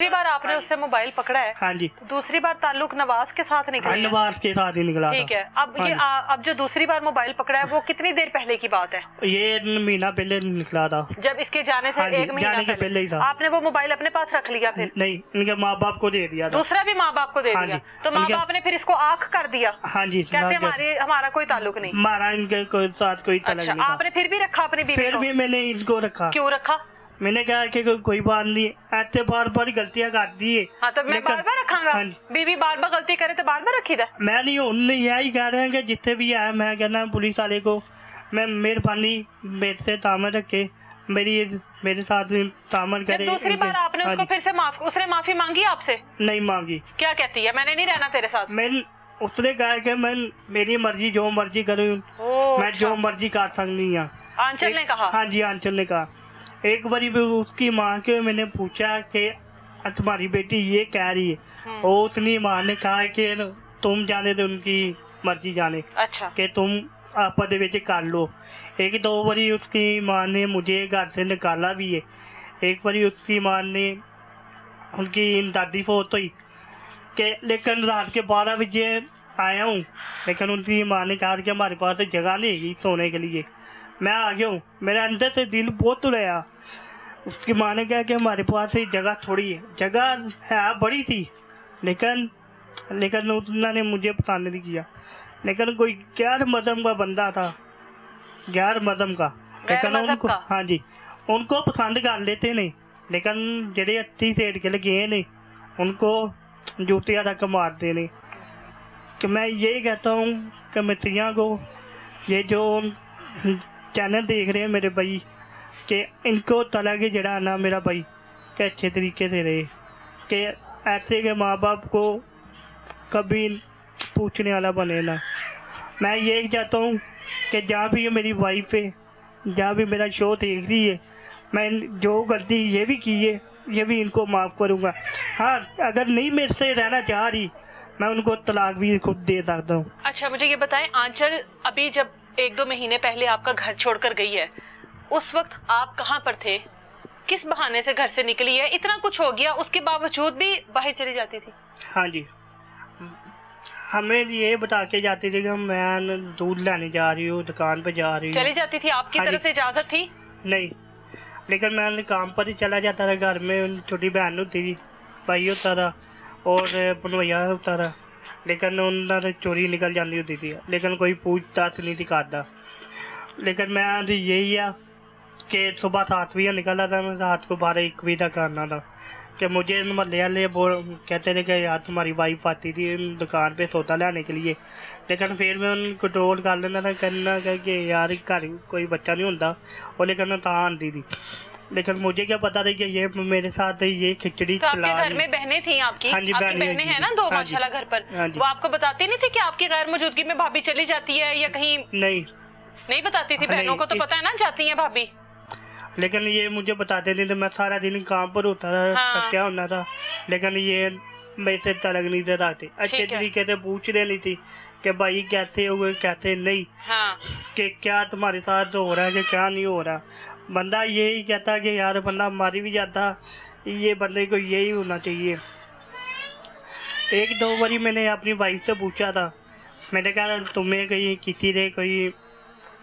दूसरी बार आपने उससे मोबाइल पकड़ा है। हाँ जी। तो दूसरी बार ताल्लुक नवाज के साथ निकला है। नवाज के साथ ही निकला। ठीक है। अब ये अब जो दूसरी बार मोबाइल पकड़ा है वो कितनी देर पहले की बात है? ये महीना पहले निकला था। जब इसके जाने से एक महीना पहले ही था। आपने वो मोबाइल अपने पास रख लिया? फिर नहीं, इनके माँ बाप को दे दिया था। दूसरा भी माँ बाप को दे दिया? तो माँ बाप ने फिर इसको आँख कर दिया? हाँ जी। कहते हमारा कोई ताल्लुक नहीं, हमारा इनके साथ कोई ताल्लुक नहीं। आपने फिर भी रखा अपनी बीवी को? फिर भी मैंने इनको रखा। क्यों रखा? मैंने कहा कि कोई बात नहीं, ऐसे बार बार गलतियां कर दी है। हाँ, तो मैं बार बार रखांगा? हाँ, बीवी बार बार गलती करे तो बार बार रखी था? मैं नहीं, उन्होंने यही कह रहे हैं कि जितने भी आए, मैं कहना पुलिस वाले को मैं मेहरबानी मेरे से तामन रखे, मेरे साथ तामन करे। दूसरी बार आपने उसको फिर से उसने माफी मांगी आपसे? नहीं मांगी। क्या कहती है? मैंने नहीं रहना तेरे साथ। उसने कहा कि मैं मेरी मर्जी, जो मर्जी करूँ, मैं जो मर्जी कर सकती हूँ। आंचल ने कहा? हाँ जी, आंचल ने कहा। एक बारी भी उसकी माँ के मैंने पूछा कि तुम्हारी बेटी ये कह रही है, और उसने माँ ने कहा कि तुम जाने दो, उनकी मर्जी जाने। अच्छा। कि तुम आपस विच कर लो। एक दो बारी उसकी माँ ने मुझे घर से निकाला भी है। एक बारी उसकी माँ ने, उनकी दादी फोत हुई कि, लेकिन रात के 12 बजे आया हूँ, लेकिन उनकी माँ ने कहा कि हमारे पास जगह नहीं है सोने के लिए। मैं आ गया हूँ, मेरे अंदर से दिल बहुत रहा। उसकी माँ ने कहा कि हमारे पास जगह थोड़ी है, जगह है बड़ी थी, लेकिन उन्होंने मुझे पसंद नहीं किया। लेकिन कोई गैर मजहब का बंदा था, गैर मजहब का, लेकिन उनको, हाँ जी, उनको पसंद कर लेते नहीं, लेकिन जेडे अच्छी सेठ के लगे नहीं उनको जूतियाँ तक मारते नहीं। कि मैं यही कहता हूँ कि मिस्त्रियों को, ये जो चैनल देख रहे हैं मेरे भाई, कि इनको तला के जड़ा ना मेरा भाई कि अच्छे तरीके से रहे, कि ऐसे के माँ बाप को कभी पूछने वाला बने ना। मैं ये चाहता हूँ कि जहाँ भी मेरी वाइफ है, जहाँ भी मेरा शो देख रही है, मैं जो गलती ये भी की है ये भी इनको माफ़ करूँगा। हाँ, अगर नहीं मेरे से रहना चाह रही, मैं उनको तलाक भी खुद दे सकता हूँ। अच्छा, मुझे ये बताएं, आंचल अभी जब 1-2 महीने पहले आपका घर छोड़कर गई है, उस वक्त आप कहाँ पर थे? किस बहाने से घर से निकली है? इतना कुछ हो गया, उसके बावजूद भी बाहर चली जाती थी? हाँ जी, हमें ये बता के जाती थी कि मैं दूध लाने जा रही हूँ, दुकान पे जा रही हूँ। चली जाती थी? आपकी तरफ से इजाजत थी? नहीं, लेकिन मैं काम पर ही चला जाता था। घर में छोटी बहन होती थी, भाई होता था और भनवैया होता था, लेकिन उन्होंने चोरी निकल जाती होती थी, लेकिन कोई पूछताछ नहीं थी करता। लेकिन मैं यही है कि सुबह 7 बजे निकला था, मैं रात को 12-1 बजे तक आना था। कि मुझे मोहल्ले वाले कहते थे कि यार तुम्हारी वाइफ आती थी दुकान पे सौदा लाने के लिए, लेकिन फिर मैं उन कंट्रोल कर लेना था, करना कि यार घर कोई बच्चा नहीं होता, और लेकिन मैं तहाँ आती थी। लेकिन मुझे क्या पता था कि ये मेरे साथ ये खिचड़ी तो चला। आपके घर में बहनें थी आपकी? हाँ जी, आपकी बहनें हैं ना 2 माशाल्लाह घर पर। हाँ, वो आपको बताती नहीं थी कि आपकी गैर मौजूदगी में भाभी चली जाती है या कहीं? नहीं बताती थी? बहनों को तो पता है ना जाती है भाभी, लेकिन ये मुझे बताते नहीं थे। मैं सारा दिन काम पर होता था। हाँ। तब क्या होना था, लेकिन ये मेरे से तलक नहीं दे रहे, अच्छे तरीके से पूछ रहे नहीं थी कि भाई कैसे हुए कैसे नहीं। हाँ। कि क्या तुम्हारे साथ हो रहा है कि क्या नहीं हो रहा। बंदा यही कहता कि यार बंदा मारी भी जाता, ये बंदे को यही होना चाहिए। 1-2 बारी मैंने अपनी वाइफ से पूछा था, मैंने कहा तुम्हें कहीं किसी ने कोई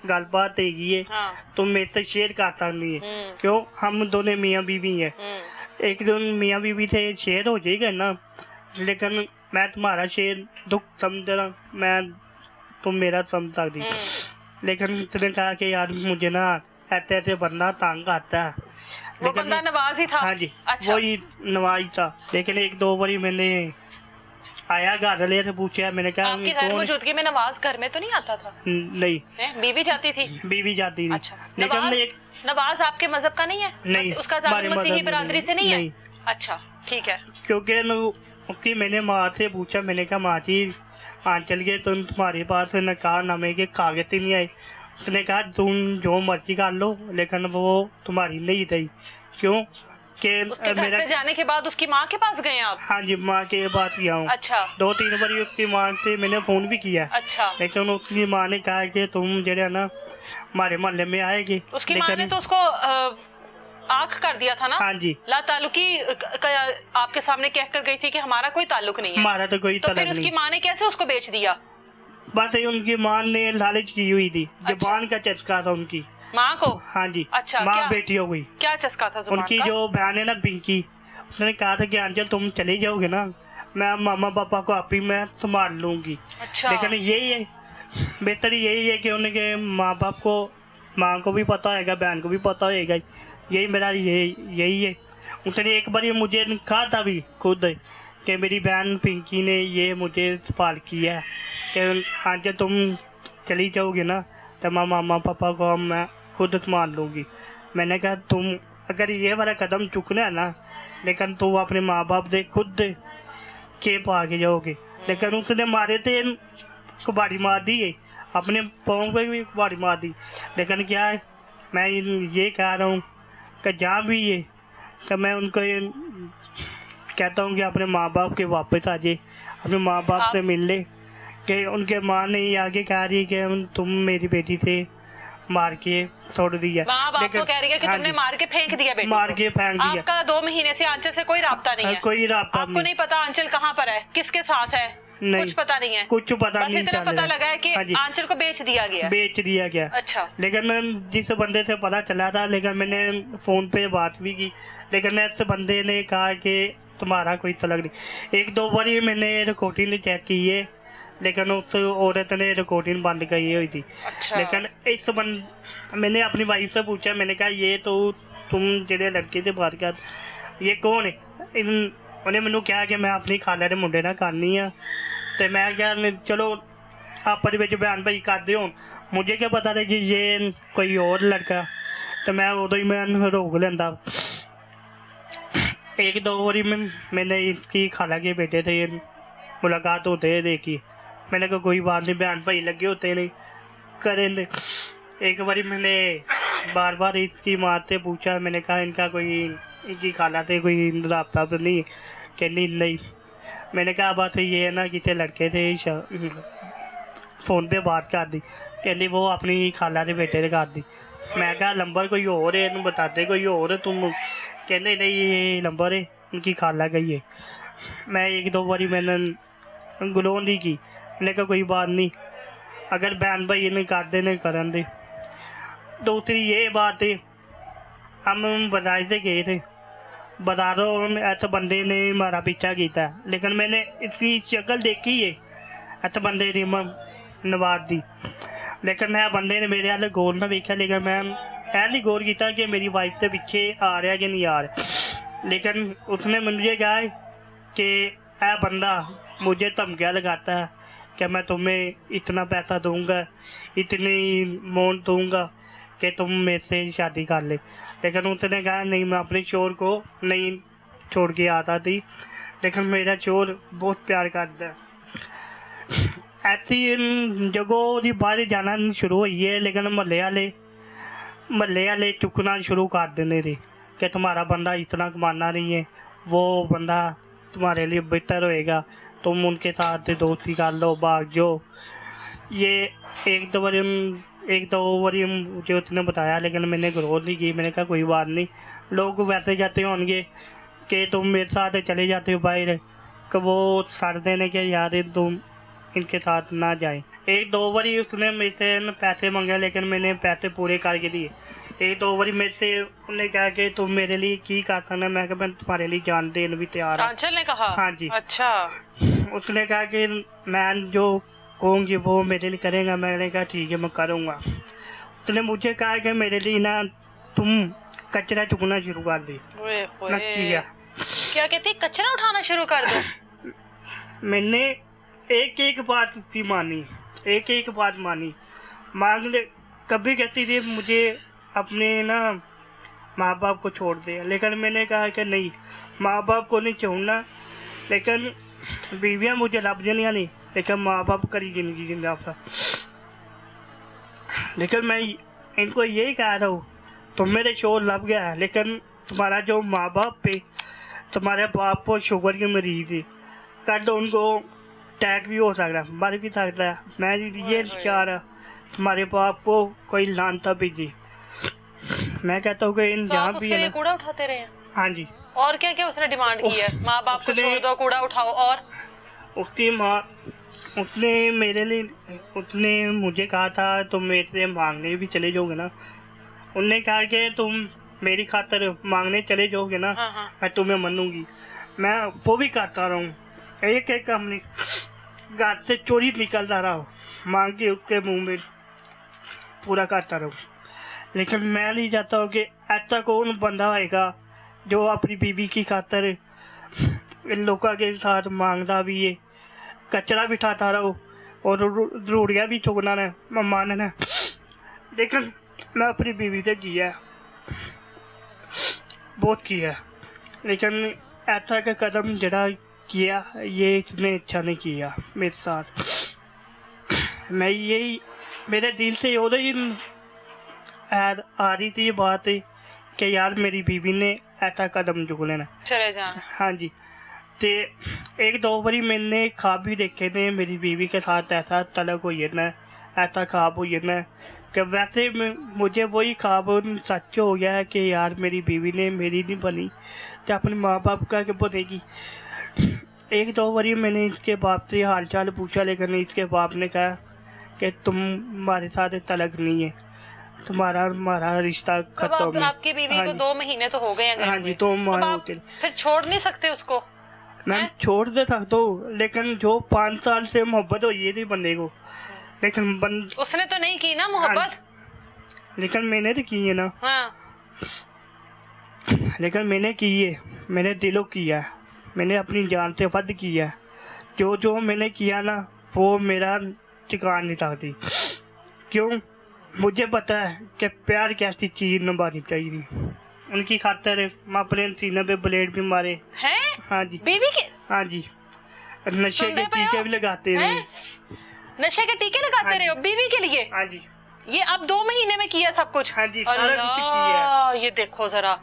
गलबात हैगी है? हाँ। तुम मेरे से शेयर कर सकती है? क्यों, हम दोनों मियाँ बीवी हैं, एक दिन मियाँ बीवी से शेयर हो जाएगा ना, लेकिन मैं तुम्हारा शेयर दुख समझ रहा, मैं तुम मेरा समझ सकती। लेकिन उसने कहा कि यार मुझे ना ऐसे ऐसे बंदा तंग आता है। वो बंदा नवाज ही था? हाँ जी। अच्छा। वही नवाज था। लेकिन 1-2 बारी मैंने आया घर वाले से पूछा, मैंने कहा आपकी गैर मौजूदगी में नवाज घर में तो नहीं आता था? नहीं, बीवी जाती थी? बीवी जाती थी। अच्छा। नवाज आपके मजहब का नहीं है? नहीं, उसका ताल्लुक मसीही बरादरी से नहीं है? अच्छा, ठीक है। क्योंकि उसकी मैंने माँ से पूछा, मैंने कहा माँ जी आंचल के तुम्हारे पास निकाह नामे के कागज ही नहीं आए। उसने कहा तुम जो मर्जी कर लो, लेकिन वो तुम्हारी नहीं थी। क्यों कि उसके घर से जाने के बाद उसकी माँ के पास गए आप? हाँ जी, माँ के पास गया हूँ। अच्छा। 2-3 बारी उसकी माँ से मैंने फ़ोन भी किया। अच्छा। लेकिन उसकी माँ ने कहा कि तुम जो है ना हमारे मोहल्ले में आएगी। उसकी माँ ने तो उसको आंख कर दिया था ना। हाँ जी। ला ताल्लुकी आपके सामने कह कर गई थी कि हमारा कोई ताल्लुक नहीं है। हमारा तो कोई तो ताल्लुक फिर उसकी नहीं। माँ ने कैसे उसको बेच दिया? बस ये उनकी माँ ने लालच की हुई थी, जुबान का चस्का था उनकी माँ को। हाँ जी। अच्छा, माँ क्या बेटी हो गई। क्या चस्का था जुबान उनकी का? जो बहन है ना पिंकी, उसने कहा था कि अंजल तुम चले जाओगे ना, मैं मामा पापा को आप ही मैं संभाल लूंगी। अच्छा। लेकिन यही है, बेहतर यही है कि उनके माँ बाप को, माँ को भी पता होगा, बहन को भी पता होगा। यही मेरा यही है। उसने एक बार मुझे कहा था भी खुद कि मेरी बहन पिंकी ने ये मुझे सवाल किया कि अंजल तुम चली जाओगे ना तो मैं मामा पापा को मैं खुद संभाल लूँगी। मैंने कहा तुम अगर ये वाला कदम चुकना है ना, लेकिन तुम अपने माँ बाप से खुद के आगे जाओगे। लेकिन उसने मारे थे, कुबाड़ी मार दी है, अपने पाँव पे भी कुबाड़ी मार दी। लेकिन क्या है, मैं ये कह रहा हूँ कि जहाँ भी ये कि मैं उनको ये कहता हूँ कि अपने माँ बाप के वापस आ जाए, अपने माँ बाप से मिल ले। कि उनके माँ ने ये आगे कह रही है कि तुम मेरी बेटी से मार के छोड़ दिया। माँ बाप को कह रही है कि तुमने मार के फेंक दिया बेटी मार को। के फेंक दिया। आपका 2 महीने से आंचल से कोई राब्ता नहीं है? कोई राब्ता आपको नहीं पता आंचल कहाँ पर है, किसके साथ है? नहीं, कुछ पता नहीं है। कुछ पता बस नहीं इतना पता लगा है कि आंचल को बेच दिया गया। बेच दिया गया। अच्छा। लेकिन जिस बंदे से पता चला था, लेकिन मैंने फोन पे बात भी की, लेकिन इस बंदे ने कहा कि तुम्हारा कोई तलक नहीं। 1-2 बार मैंने रिकॉर्डिंग चेक की है, लेकिन उस औरत ने रिकॉर्डिंग बंद की हुई थी। अच्छा। लेकिन मैंने अपनी वाइफ से पूछा, मैंने कहा ये तो तुम जेडे लड़के से बात कर, ये कौन है? उन्हें मैंने कहा कि मैं अपनी खाला के मुंडे ना करनी है, तो मैं क्या चलो आपस में बयान भाई करते हो। मुझे क्या पता था कि ये कोई और लड़का, तो मैं उदो ही मैं रोक लेंदा। 1-2 बारी मैंने इसकी खाला के बेटे थे मुलाकात होते देखी। मैंने कहा कोई बात नहीं, बयान भाई लगे होते नहीं करें। एक बारी मैंने बार बार इसकी माँ से पूछा, मैंने कहा इनका कोई, इनकी खाला से कोई रब्ता तो नहीं? कहनी नहीं। मैंने कहा बस ये है ना किसी लड़के से फ़ोन पे बात कर दी, कहनी वो अपनी खाला के बेटे से कर दी। मैं कहा नंबर कोई और है, बताते कोई और तुम? कहने नहीं ये नंबर है उनकी खाला का ही है। मैं 1-2 बारी मैंने गुलों नहीं की। मैंने कहा कोई बात नहीं, अगर बहन भाई ने कर दे नहीं करन दे। दूसरी ये बात है, हम बाजार से गए थे, बाजारों ऐसे बंदे ने हमारा पीछा किया, लेकिन मैंने इसकी शक्ल देखी है, ऐसे बंदे ने नवाज दी, लेकिन है बंदे ने मेरे वाले गौर ना देखा। लेकिन मैं नहीं गौर किया कि मेरी वाइफ से पीछे आ रहा कि नहीं आ रहा। लेकिन उसने मुझे कहा कि यह बंदा मुझे धमकियाँ लगाता है कि मैं तुम्हें इतना पैसा दूंगा, इतनी मोहन दूंगा कि तुम मेरे से शादी कर ले। लेकिन उसने कहा नहीं, मैं अपने चोर को नहीं छोड़ के आता थी, लेकिन मेरा चोर बहुत प्यार करता है। ऐसी जगहों की बाहर जाना शुरू हुई है, लेकिन महल्ले वाले चुकना शुरू कर देने थे कि तुम्हारा बंदा इतना कमाना नहीं है, वो बंदा तुम्हारे लिए बेहतर होएगा, तुम उनके साथ दोस्ती कर लो, भाग जाओ। ये 1-2 बार मुझे उसने बताया, लेकिन मैंने गौर नहीं की। मैंने कहा कोई बात नहीं, लोग वैसे जाते होंगे कि तुम मेरे साथ चले जाते हो बाहर, कि वो सर देने के यार तुम इनके साथ ना जाएं। 1-2 बार उसने मेरे से पैसे मांगे, लेकिन मैंने पैसे पूरे करके दिए। 1-2 बार मेरे से उन्होंने कहा कि तुम मेरे लिए की कर सकना। मैं कहा मैं तुम्हारे लिए जान देने भी तैयार हूँ। आंचल ने कहा? हाँ जी। अच्छा। उसने कहा कि मैं जो कहूँगी वो मेरे लिए करेगा। मैंने कहा ठीक है मैं करूँगा। उसने मुझे कहा कि मेरे लिए ना तुम कचरा चुकना शुरू कर दी। मैं किया। क्या कहती, कचरा उठाना शुरू कर दो? मैंने एक बात की मानी, एक बात मानी। मांग ले कभी कहती थी मुझे अपने ना माँ बाप को छोड़ दे, लेकिन मैंने कहा कि नहीं, माँ बाप को नहीं छोड़ना, लेकिन बीवियाँ मुझे लब जानिया नहीं, लेकिन माँ बाप करी जिंदगी जिंदा। लेकिन मैं इनको यही कह रहा हूँ, तुम मेरे शोर लब गया है, लेकिन तुम्हारा जो माँ बाप पे, तुम्हारे बाप को शुगर की मरीज है, कल उनको अटैक भी हो सकता है, मर भी सकता है। मैं ये चाह रहा तुम्हारे बाप को कोई लानता भेजी। मैं कहता हूँ कि इन तो जहाँ आप भी उसके है लिए ना, कूड़ा उठाते रहे हैं? हाँ जी, और क्या क्या उसने डिमांड की है? माँ बाप को उसने- छोड़ दो, कूड़ा उठाओ। और उसकी माँ, उसने मेरे लिए, उसने मुझे कहा था तुम मेरे से मांगने भी चले जाओगे ना, उनने कहा कि तुम मेरी खातर मांगने चले जाओगे ना, हाँ हाँ मैं तुम्हें मनूंगी। मैं वो भी करता रहा हूँ, एक एक अपनी घर से चोरी निकलता रहा हूँ, मांग के उसके मुंह में पूरा करता रहूँ। लेकिन मैं नहीं चाहता हूँ कि ऐसा कौन बंदा होएगा जो अपनी बीवी की खातर इन लोगों के साथ मांगता भी है, कचरा बिठाता रहो और रूढ़ियाँ भी छोड़ना है मानना। लेकिन मैं अपनी बीवी से किया, बहुत किया, लेकिन ऐसा का कदम जरा किया ये इसने अच्छा नहीं किया मेरे साथ। मैं यही, मेरे दिल से उधर ही आ रही थी ये बात कि यार मेरी बीवी ने ऐसा कदम चुक लेना। चले जा। हाँ जी, ते एक दो बारी मैंने ख्वाब भी देखे थे मेरी बीवी के साथ ऐसा तलक हुई है ना, ऐसा ख्वाब हुई है ना, कि वैसे मुझे वही ख्वाब सच हो गया है कि यार मेरी बीवी ने मेरी नहीं बनी तो अपने माँ बाप का क्या बनेगी। एक दो बारी मैंने इसके बाप से हाल चाल पूछा, लेकिन इसके बाप ने कहा कि तुम हमारे साथ तलक नहीं है, तुम्हारा हमारा रिश्ता तब खत्म है। आपकी बीवी हाँ को जी, 2 महीने तो हो गए हैं गए हाँ हुए। जी, तो अब माँ आप फिर छोड़ नहीं सकते उसको? मैं हैं? छोड़ दे सकता हूँ, लेकिन जो 5 साल से मोहब्बत हुई थी बंदे को, लेकिन उसने तो नहीं की ना मोहब्बत? लेकिन मैंने तो की है ना, हाँ। लेकिन मैंने की है, मैंने दिलों किया है, मैंने अपनी जान से फर्द किया है। जो जो मैंने किया ना वो मेरा ठिकाना नहीं सकती। क्यों? मुझे पता है कि प्यार कैसी चीज़ निभानी चाहिए। उनकी खातर मैं अपने सीने पे ब्लेड भी मारे। हैं? हाँ जी, बीवी के? हाँ जी, नशे के सुनते पे टीके हो? भी लगाते हैं? रहे। नशे के टीके लगाते हाँ रहे हो बीवी के लिए? हाँ जी, ये अब 2 महीने में किया सब कुछ? हाँ जी, सारा कुछ किया अल्लाह, ये देखो जरा,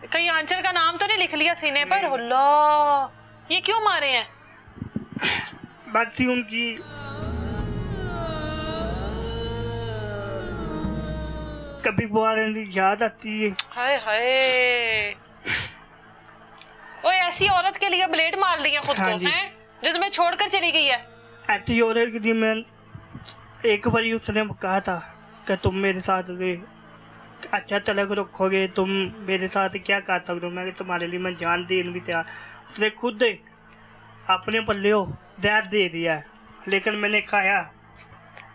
कहीं आंचल का नाम तो नहीं लिख लिया सीने पर? नहीं। अल्लाह, ये क्यों मारे हैं? बात थी उनकी, कभी कभार याद आती है। हाय हाय, ओए ऐसी औरत के लिए ब्लेड मार लिया खुद हाँ को, जी। हैं? जो तुम्हें छोड़कर चली गई है। ऐसी औरत के लिए मैं एक बार उसने कहा था कि तुम मेरे साथ अच्छा तलक रखोगे, तुम मेरे साथ क्या कर सकते हो, मैं तुम्हारे लिए मैं जान देने भी तैयार। उसने खुद अपने पल्ले हो जहर दे दिया है, लेकिन मैंने खाया।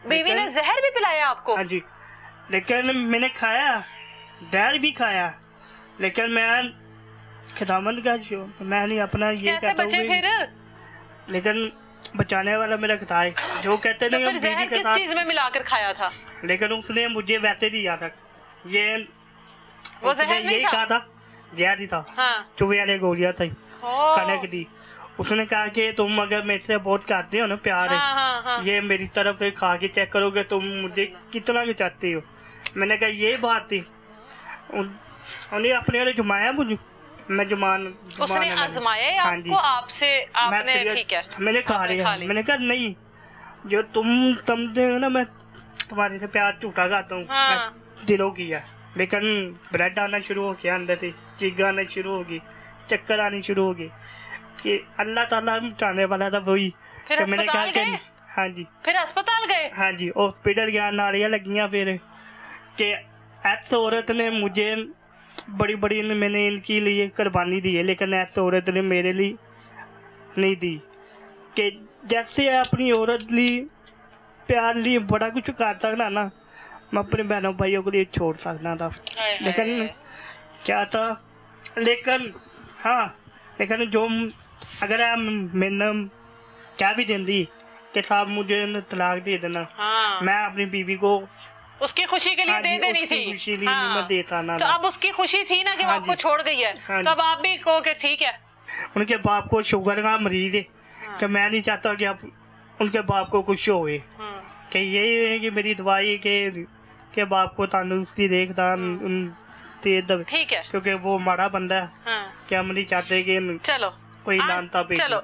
बीवी ने जहर भी पिलाया आपको? हाँ जी, लेकिन मैंने खाया, जहर भी खाया, लेकिन मैं खिदामत का मैं नहीं अपना ये कैसे कहता बचे हूँ, फिर? लेकिन बचाने वाला मेरा खुदा है। जो कहते तो नहीं फिर हम जहर बीवी के किस साथ, चीज में मिलाकर खाया था? लेकिन उसने मुझे वैसे दिया था ये, वो उसने जहर नहीं यही था? कहा था, जहर ही था, हाँ। चुहे वाले गोलियां थी ओ। खाने की दी। उसने कहा कि तुम अगर मेरे से बहुत करते हो ना प्यार है, हाँ, हाँ, हाँ। ये मेरी तरफ से खा के चेक करोगे तुम मुझे कितना के चाहते हो। मैंने कहा ये बात थी, उन्हें अपने वाले जुमाया मुझे, मैं उसने आजमाया है हाँ जी। आपको? आपसे आपने? मैं ठीक है, मैंने खा आपने लिया। खा ली। मैंने कहा नहीं, जो तुम समझते हो ना मैं तुम्हारे से प्यार झूठा खाता हूँ, हाँ। मैं दिलों की है। लेकिन ब्लड आना शुरू हो गया अंदर से, चीख आना शुरू हो गई, चक्कर आनी शुरू हो गई कि अल्लाह ताला मिटाने वाला था वही। फिर तो मैंने कहा अस्पताल कि गए? हाँ जी, फिर अस्पताल गए? हाँ जी, हॉस्पिटल गया, नालियाँ लगियाँ फिर कि ऐस औरत ने मुझे बड़ी बड़ी मैंने इनके लिए कुर्बानी दी है, लेकिन ऐस औरत ने मेरे लिए नहीं दी। कि जैसे अपनी औरत लिए प्यार लिए बड़ा कुछ कर सकना ना, मैं अपने बहनों भाइयों के लिए छोड़ सकना था, लेकिन क्या था, लेकिन हाँ, लेकिन जो अगर मैंने क्या भी देंदी कि साहब मुझे तलाक दे देना, हाँ। मैं अपनी बीवी को उसकी खुशी के लिए हाँ दे जी, देनी उसकी थी। खुशी लिए नहीं मैं देता ना तो था। अब उसकी खुशी थी ना कि वो हाँ आपको जी। छोड़ गई है, हाँ तो अब आप भी कहो कि ठीक है। उनके बाप को शुगर का मरीज है, कि मैं नहीं चाहता कि आप उनके बाप को कुछ होए, कि यही है कि मेरी दवाई के बाप को तंदुरुस्ती देखता दे दे, ठीक है, क्योंकि वो माड़ा बंदा है, हाँ। कि हम नहीं चाहते कि चलो कोई लानता पे। चलो